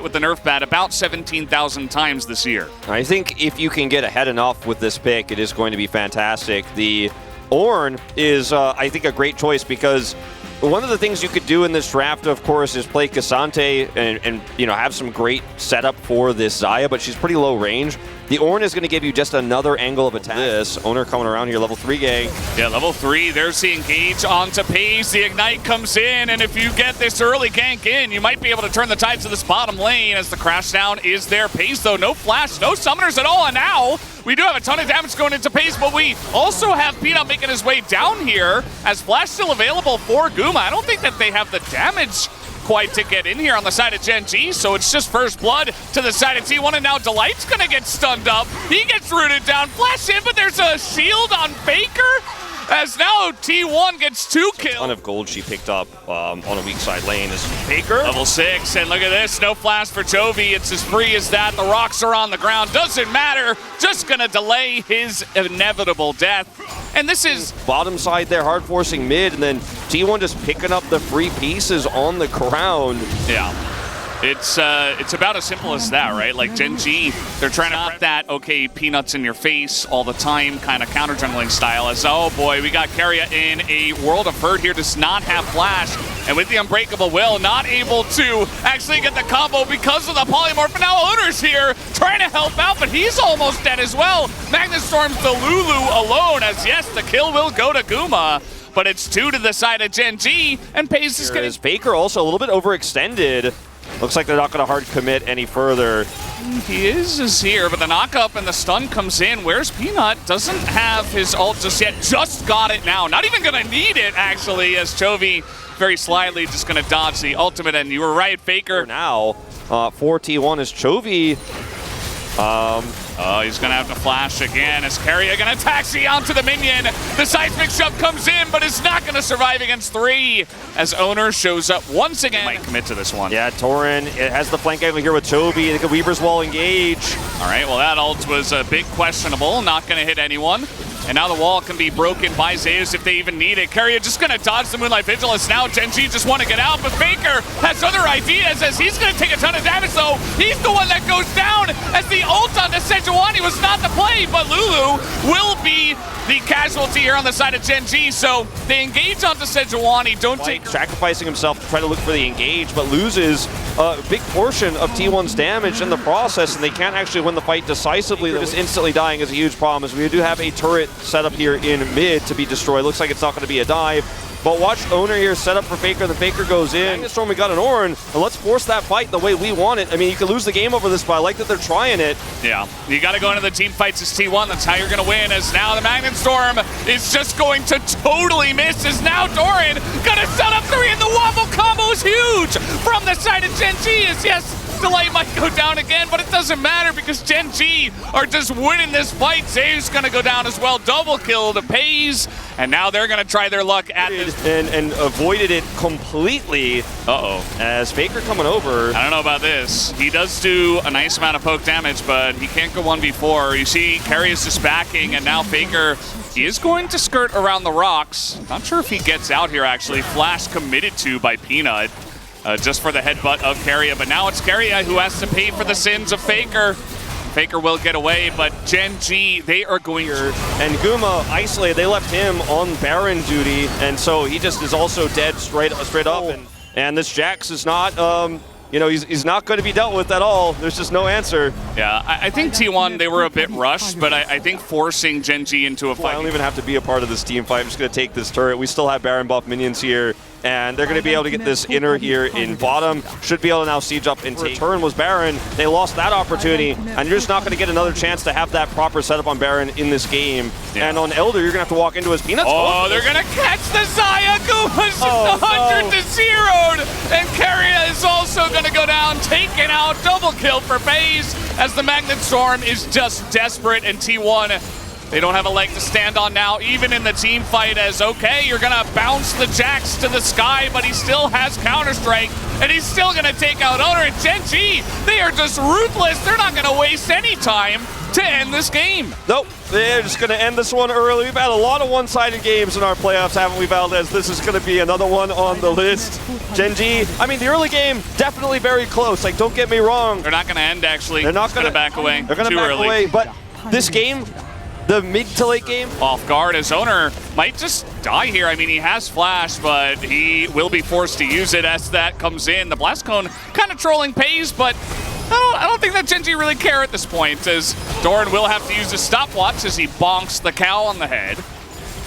with the nerf bat about 17,000 times this year. I think if you can get ahead enough with this pick, it is going to be fantastic. The Ornn is, I think, a great choice because one of the things you could do in this draft, of course, is play Cassante and you know, have some great setup for this Xayah, but she's pretty low range. The Ornn is going to give you just another angle of attack. This Owner coming around here, level 3 gang. Yeah, level 3, there's the engage onto Paze. The Ignite comes in, and if you get this early gank in, you might be able to turn the tides to this bottom lane as the crash down is there. Paze, though, no flash, no summoners at all, and now we do have a ton of damage going into Paze, but we also have Peanut making his way down here as flash still available for Guma. I don't think that they have the damage quite to get in here on the side of Gen.G, so it's just first blood to the side of T1, and now Delight's gonna get stunned up. He gets rooted down, flash in, but there's a shield on Faker, as now T1 gets 2 kills. A ton of gold she picked up on a weak side lane is Faker. Level 6, and look at this, no flash for Chovy. It's as free as that. The rocks are on the ground, doesn't matter, just gonna delay his inevitable death. And this is bottom side there, hard forcing mid, and then T1 just picking up the free pieces on the ground. Yeah. It's about as simple as that, right? Like Gen.G, they're trying to prep that, okay, peanuts in your face all the time kind of counter jungling style as, oh boy, we got Keria in a World of Hurt here, does not have flash, and with the Unbreakable Will, not able to actually get the combo because of the polymorph, and now Owner's here trying to help out, but he's almost dead as well. Magnus storms the Lulu alone as, yes, the kill will go to Guma, but it's 2 to the side of Gen.G, and Pace is getting... Faker also a little bit overextended. Looks like they're not going to hard commit any further. He is here, but the knock-up and the stun comes in. Where's Peanut? Doesn't have his ult just yet. Just got it now. Not even going to need it, actually, as Chovy very slyly just going to dodge the ultimate. And you were right, Faker. Now, for T1 is Chovy. Oh, he's going to have to flash again as Keria going to taxi onto the minion. The seismic shove comes in, but is not going to survive against 3 as Owner shows up once again. Might commit to this one. Yeah, Torin, it has the flank angle here with Chovy. They can Weaver's Wall engage. All right, well, that ult was a big questionable. Not going to hit anyone. And now the wall can be broken by Zeus if they even need it. Keria just going to dodge the Moonlight Vigilance. Now Gen.G just want to get out, but Faker has other ideas as he's going to take a ton of damage, though. He's the one that goes down as the ult on the Sejuani was not the play, but Lulu will be the casualty here on the side of Gen.G. So they engage onto Sejuani, don't take... Sacrificing himself to try to look for the engage, but loses a big portion of T1's damage in the process, and they can't actually win the fight decisively. Just instantly dying is a huge problem, as we do have a turret set up here in mid to be destroyed. Looks like it's not going to be a dive. But watch Owner here set up for Faker. The Faker goes in. Storm, we got an Ornn, and let's force that fight the way we want it. I mean, you could lose the game over this, but I like that they're trying it. Yeah, you got to go into the team fights as T1. That's how you're going to win, as now the Magnet Storm is just going to totally miss, as now Doran going to set up 3, and the wobble combo is huge from the side of Gen.G. As yes, Delight might go down again, but it doesn't matter because Gen.G are just winning this fight. Zay's going to go down as well. Double kill to Paze, and now they're going to try their luck at this. And avoided it completely. Uh-oh. As Faker coming over. I don't know about this. He does do a nice amount of poke damage, but he can't go 1v4. You see, Keria is just backing, and now Faker, he is going to skirt around the rocks. Not sure if he gets out here, actually. Flash committed to by Peanut. Just for the headbutt of Keria, but now it's Keria who has to pay for the sins of Faker. Faker will get away, but Gen.G, they are going to... And Guma isolated, they left him on Baron duty, and so he just is also dead straight up. And this Jax is not, you know, he's not going to be dealt with at all. There's just no answer. Yeah, I think T1, they were a bit rushed, but I think forcing Gen.G into a fight... I don't even have to be a part of this team fight. I'm just going to take this turret. We still have Baron buff minions here, and they're going to be able to get this inner here in bottom. Should be able to now siege up and take. Return was Baron. They lost that opportunity, and you're just not going to get another chance to have that proper setup on Baron in this game. Yeah. And on Elder, you're going to have to walk into his Peanuts. Oh, they're going to catch the Xayah. Guma's just 100 to 0'd, and Keria is also going to go down, taken out. Double kill for FaZe as the Magnet Storm is just desperate, and T1, they don't have a leg to stand on now, even in the team fight, as okay, you're gonna bounce the Jax to the sky, but he still has Counter-Strike, and he's still gonna take out Owner. And Gen.G, they are just ruthless. They're not gonna waste any time. to end this game. Nope, they're just going to end this one early. We've had a lot of one-sided games in our playoffs, haven't we, Valdez? This is going to be another one on the list. Gen.G, I mean, the early game, definitely very close. Like, don't get me wrong. They're not going to end, actually. They're not going to back away. They're going to too back early. away, but this game, the mid to late game, off guard, his owner might just die here. I mean, he has flash, but he will be forced to use it as that comes in. The blast cone kind of trolling pays, but I don't think that Gen.G really care at this point, as Doran will have to use his stopwatch as he bonks the cow on the head.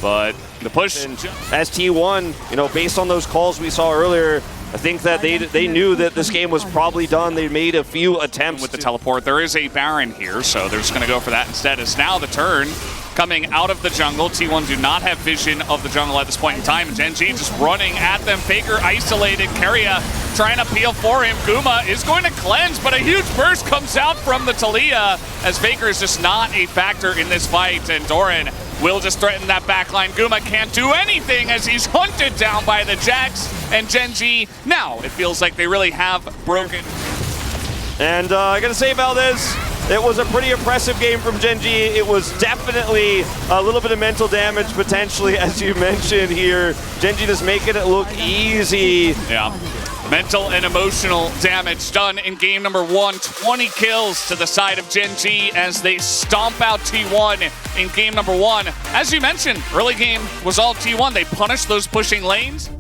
But the push. As T1, you know, based on those calls we saw earlier, I think that they knew that this game was probably done. They made a few attempts with the teleport. There is a Baron here, so they're just going to go for that instead. It's now the turn coming out of the jungle. T1 do not have vision of the jungle at this point in time. Gen.G just running at them. Faker isolated. Keria trying to peel for him. Guma is going to cleanse, but a huge burst comes out from the Talia as Faker is just not a factor in this fight, and Doran will just threaten that backline. Guma can't do anything as he's hunted down by the Jax, and Gen.G, now it feels like they really have broken. And I gotta say, Valdez, it was a pretty impressive game from Gen.G. It was definitely a little bit of mental damage potentially, as you mentioned here. Gen.G just making it look easy. Yeah. Mental and emotional damage done in game number 1. 20 kills to the side of Gen.G as they stomp out T1 in game number 1. As you mentioned, early game was all T1. They punished those pushing lanes.